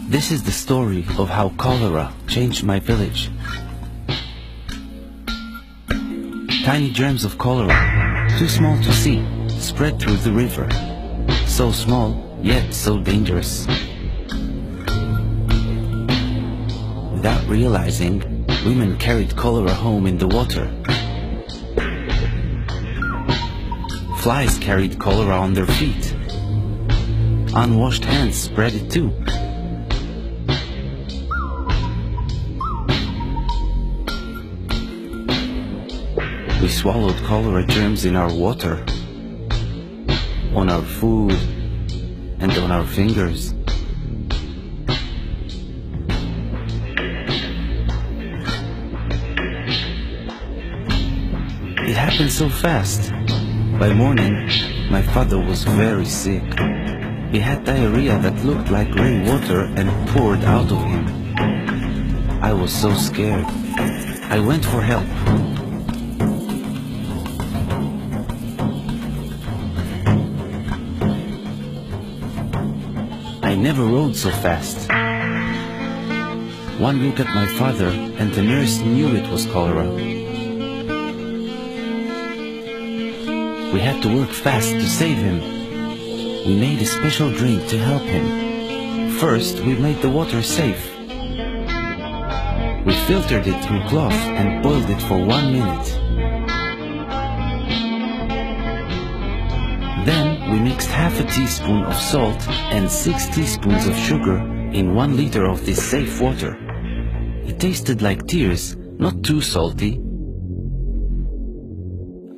This is the story of how cholera changed my village. Tiny germs of cholera, too small to see, spread through the river. So small, yet so dangerous. Without realizing, women carried cholera home in the water. Flies carried cholera on their feet. Unwashed hands spread it too. We swallowed cholera germs in our water, on our food, and on our fingers. It happened so fast. By morning, my father was very sick. He had diarrhea that looked like rainwater and poured out of him. I was so scared. I went for help. I never rode so fast. One look at my father and the nurse knew it was cholera. We had to work fast to save him. We made a special drink to help him. First, we made the water safe. We filtered it through cloth and boiled it for 1 minute. Then we mixed half a teaspoon of salt and 6 teaspoons of sugar in 1 liter of this safe water. It tasted like tears, not too salty.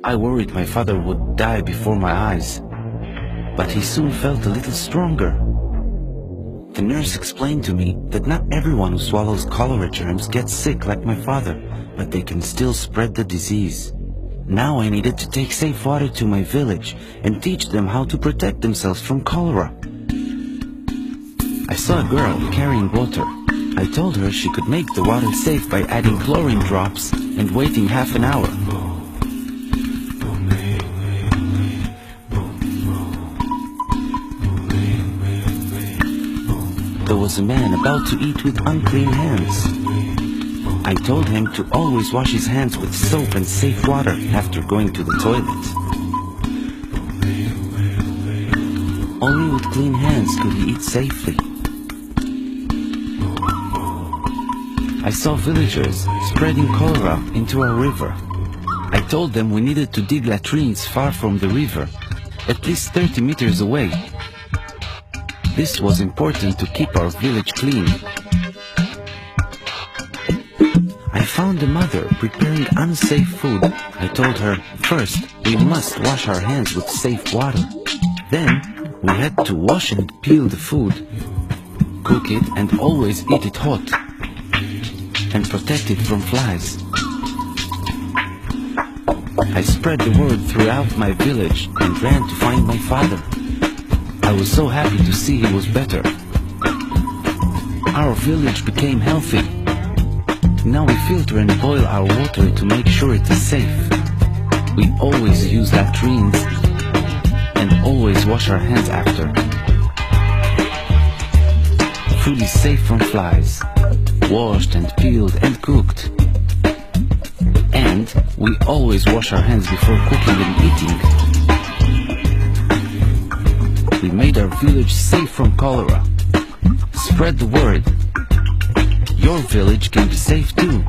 I worried my father would die before my eyes, but he soon felt a little stronger. The nurse explained to me that not everyone who swallows cholera germs gets sick like my father, but they can still spread the disease. Now I needed to take safe water to my village and teach them how to protect themselves from cholera. I saw a girl carrying water. I told her she could make the water safe by adding chlorine drops and waiting half an hour. There was a man about to eat with unclean hands. I told him to always wash his hands with soap and safe water after going to the toilet. Only with clean hands could he eat safely. I saw villagers spreading cholera into our river. I told them we needed to dig latrines far from the river, at least 30 meters away. This was important to keep our village clean. I found a mother preparing unsafe food. I told her, first, we must wash our hands with safe water. Then, we had to wash and peel the food, cook it and always eat it hot, and protect it from flies. I spread the word throughout my village and ran to find my father. I was so happy to see he was better. Our village became healthy. Now we filter and boil our water to make sure it is safe. We always use latrines and always wash our hands after. Food is safe from flies, washed and peeled and cooked. And we always wash our hands before cooking and eating. We made our village safe from cholera. Spread the word. Your village can be safe too.